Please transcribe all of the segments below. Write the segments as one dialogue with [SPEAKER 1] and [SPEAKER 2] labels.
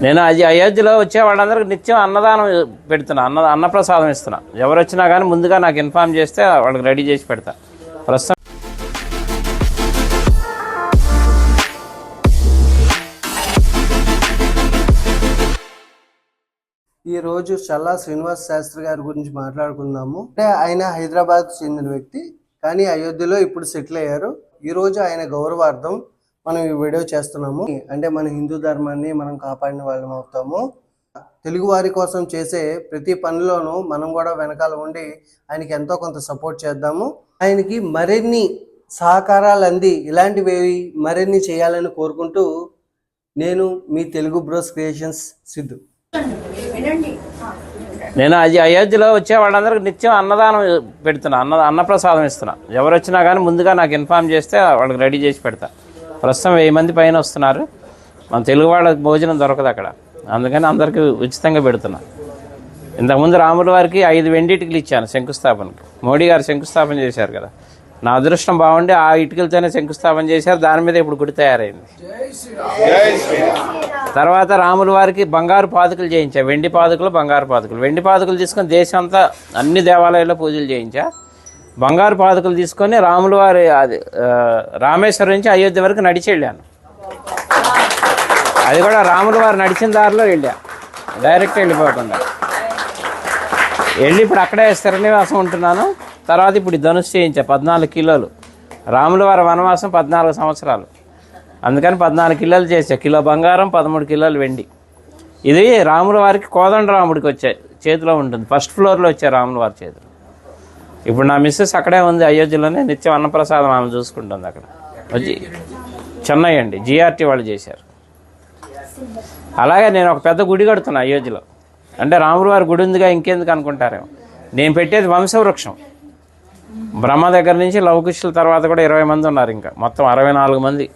[SPEAKER 1] నేను అది అయోధ్యలో వచ్చే వాళ్ళందరికీ నిత్యం అన్నదానం పెడుతున్నా, అన్నప్రసాదం ఇస్తున్నా. ఎవరు వచ్చినా కానీ ముందుగా నాకు ఇన్ఫార్మ్ చేస్తే వాళ్ళకి రెడీ చేసి పెడతా. ప్రస్తుతం
[SPEAKER 2] ఈరోజు చల్లా శ్రీనివాస్ శాస్త్రి గారి గురించి మాట్లాడుకుందాము. అంటే ఆయన హైదరాబాద్ చెందిన వ్యక్తి, కానీ అయోధ్యలో ఇప్పుడు సెటిల్ అయ్యారు. ఈరోజు ఆయన గౌరవార్థం మనం ఈ వీడియో చేస్తున్నాము. అంటే మన హిందూ ధర్మాన్ని మనం కాపాడిన వాళ్ళం అవుతాము. తెలుగు వారి కోసం చేసే ప్రతి పనిలోనూ మనం కూడా వెనకాల ఉండి ఆయనకి ఎంతో కొంత సపోర్ట్ చేద్దాము. ఆయనకి మరిన్ని సహకారాలు అంది ఇలాంటివి మరిన్ని చేయాలని కోరుకుంటూ నేను మీ తెలుగు బ్రోస్ క్రియేషన్స్ సిద్ధు.
[SPEAKER 1] నేను అది అయోధ్యలో వచ్చే వాళ్ళందరికీ నిత్యం అన్నదానం పెడుతున్నా, అన్నప్రసాదం ఇస్తున్నా. ఎవరు వచ్చినా కానీ ముందుగా నాకు ఇన్ఫార్మ్ చేస్తే వాళ్ళకి రెడీ చేసి పెడతా. ప్రస్తుతం 1000 మంది పైన వస్తున్నారు. మన తెలుగు వాళ్ళకి భోజనం దొరకదు అక్కడ, అందుకని అందరికీ ఉచితంగా పెడుతున్నా. ఇంతకుముందు రాముల వారికి 5 వెండి ఇటుకలు ఇచ్చాను శంకుస్థాపనకి. మోడీ గారు శంకుస్థాపన చేశారు కదా, నా అదృష్టం బాగుండి ఆ ఇటుకలతోనే శంకుస్థాపన చేశారు. దాని మీద ఇప్పుడు గుడి తయారైంది. తర్వాత రాముల వారికి బంగారు పాదుకలు చేయించా, వెండి పాదుకలు, బంగారు పాదుకలు. వెండి పాదుకలు తీసుకొని దేశం అంతా అన్ని దేవాలయాల్లో పూజలు చేయించా. బంగారు పాదుకలు తీసుకొని రాముల వారి అది రామేశ్వరం నుంచి అయోధ్య వరకు నడిచి వెళ్ళాను. అది కూడా రాముల వారు నడిచిన దారిలో వెళ్ళా, డైరెక్ట్ వెళ్ళిపోకుండా వెళ్ళి ఇప్పుడు అక్కడే స్థిరనివాసం ఉంటున్నాను. తర్వాత ఇప్పుడు ధనుసు చేయించా 14 కిలోలు. రాముల వారి వనవాసం 14 సంవత్సరాలు, అందుకని 14 కిలోలు చేసా. కిలో బంగారం, 13 కిలోలు వెండి. ఇది రాముల వారికి కోదండరాముడికి వచ్చాయి చేతిలో ఉంటుంది. ఫస్ట్ ఫ్లోర్లో వచ్చాయి రాముల వారి చేతిలో. ఇప్పుడు నా మిస్సెస్ అక్కడే ఉంది అయోధ్యలోనే, నిత్యం అన్నప్రసాదం ఆమె చూసుకుంటుంది అక్కడ. వచ్చి చెన్నై అండి, జిఆర్టీ వాళ్ళు చేశారు. అలాగే నేను ఒక పెద్ద గుడి కడుతున్నా అయోధ్యలో. అంటే రాముల వారి గుడి ఉందిగా ఇంకెందుకు అనుకుంటారేమో. నేను పెట్టేది వంశవృక్షం. బ్రహ్మ దగ్గర నుంచి లవకుశుల తర్వాత కూడా 20 మంది ఉన్నారు, ఇంకా మొత్తం 64 మంది.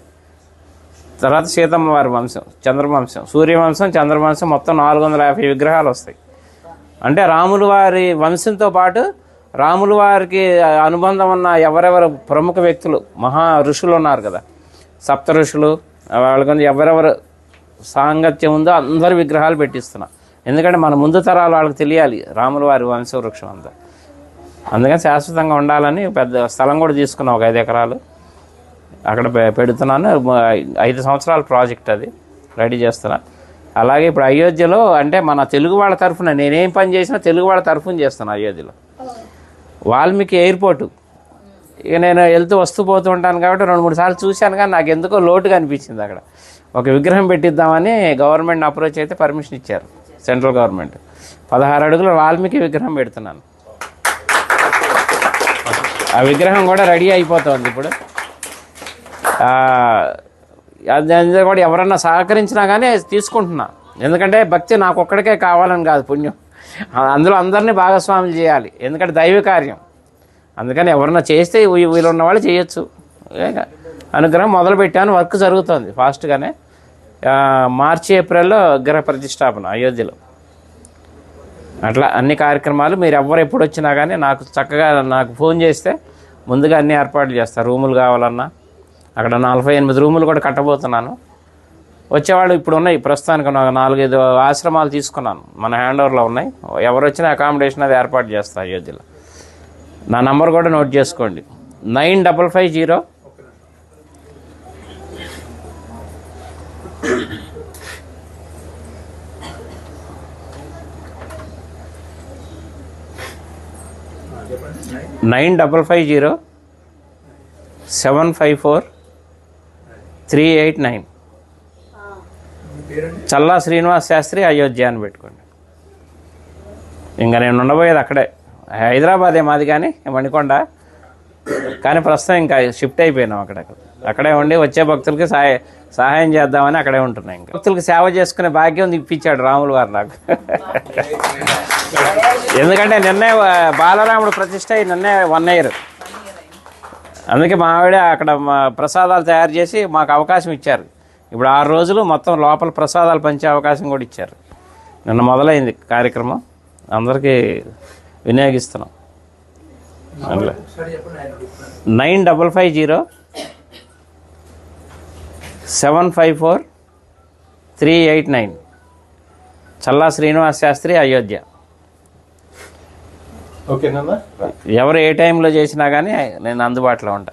[SPEAKER 1] తర్వాత సీతమ్మ వారి వంశం, చంద్రవంశం, సూర్యవంశం, చంద్రవంశం, మొత్తం 450 విగ్రహాలు వస్తాయి. అంటే రాముల వారి వంశంతో పాటు రాముల వారికి అనుబంధం ఉన్న ఎవరెవరు ప్రముఖ వ్యక్తులు, మహా ఋషులు ఉన్నారు కదా, సప్త ఋషులు, వాళ్ళకి ఎవరెవరు సాంగత్యం ఉందో అందరి విగ్రహాలు పెట్టిస్తున్నా. ఎందుకంటే మన ముందు తరాలు వాళ్ళకి తెలియాలి రాముల వారి వంశవృక్షం అంతా. అందుకని శాశ్వతంగా ఉండాలని పెద్ద స్థలం కూడా తీసుకున్నాం, ఒక 5 ఎకరాలు. అక్కడ పెడుతున్నాను. 5 సంవత్సరాల ప్రాజెక్ట్, అది రెడీ చేస్తున్నా. అలాగే ఇప్పుడు అయోధ్యలో అంటే మన తెలుగు వాళ్ళ తరఫున నేనేం పని చేసినా తెలుగు వాళ్ళ తరఫున చేస్తాను. అయోధ్యలో వాల్మీకి ఎయిర్పోర్టు, ఇక నేను వెళ్తూ వస్తూ పోతూ ఉంటాను కాబట్టి 2-3 సార్లు చూశాను, కానీ నాకు ఎందుకో లోటుగా అనిపించింది. అక్కడ ఒక విగ్రహం పెట్టిద్దామని గవర్నమెంట్ అప్రోచ్ అయితే పర్మిషన్ ఇచ్చారు, సెంట్రల్ గవర్నమెంట్. 16 అడుగుల వాల్మీకి విగ్రహం పెడుతున్నాను. ఆ విగ్రహం కూడా రెడీ అయిపోతుంది ఇప్పుడు. అది కూడా ఎవరన్నా సహకరించినా కానీ తీసుకుంటున్నా. ఎందుకంటే భక్తి నాకు ఒక్కడికే కావాలని కాదు, పుణ్యం అందులో అందరినీ భాగస్వాములు చేయాలి. ఎందుకంటే దైవ కార్యం, అందుకని ఎవరన్నా చేస్తే వీళ్ళు వాళ్ళు చేయొచ్చు. అనుగ్రహం మొదలుపెట్టాను, వర్క్ జరుగుతుంది ఫాస్ట్గానే. మార్చి ఏప్రిల్లో విగ్రహ ప్రతిష్టాపన అయోధ్యలో. అట్లా అన్ని కార్యక్రమాలు మీరు ఎవరు ఎప్పుడు వచ్చినా కానీ నాకు చక్కగా నాకు ఫోన్ చేస్తే ముందుగా అన్ని ఏర్పాట్లు చేస్తారు. రూములు కావాలన్నా అక్కడ 48 రూములు కూడా కట్టబోతున్నాను. వచ్చేవాళ్ళు ఇప్పుడు ఉన్నాయి, ప్రస్తుతానికి 4-5 ఆశ్రమాలు తీసుకున్నాను, మన హ్యాండ్ ఓవర్లో ఉన్నాయి. ఎవరు వచ్చినా అకామిడేషన్ అది ఏర్పాటు చేస్తా అయోధ్యలో. నా నంబర్ కూడా నోట్ చేసుకోండి, 9550 9550 754 389. చల్లా శ్రీనివాస్ శాస్త్రి అయోధ్య అని పెట్టుకోండి. ఇంకా నేను ఉండబోయేది అక్కడే, హైదరాబాదే మాది, కానీ మణికొండ. కానీ ప్రస్తుతం ఇంకా షిఫ్ట్ అయిపోయినాం అక్కడే ఉండి వచ్చే భక్తులకి సహాయం చేద్దామని అక్కడే ఉంటున్నాం. ఇంకా భక్తులకి సేవ చేసుకునే భాగ్యం ఇప్పించాడు రాముల వారు నాకు. ఎందుకంటే నిన్నే బాలరాముడు ప్రతిష్ట నిన్నే 1 year. అందుకే మా ఆవిడ అక్కడ ప్రసాదాలు తయారు చేసి మాకు అవకాశం ఇచ్చారు. ఇప్పుడు 6 రోజులు మొత్తం లోపల ప్రసాదాలు పంచే అవకాశం కూడా ఇచ్చారు. నిన్న మొదలైంది కార్యక్రమం, అందరికీ వినియోగిస్తున్నాం. 9550 754 389. చల్లా శ్రీనివాస్ శాస్త్రి, అయోధ్య.
[SPEAKER 3] ఓకేనా?
[SPEAKER 1] ఎవరు ఏ టైంలో చేసినా కానీ నేను అందుబాటులో ఉంటా.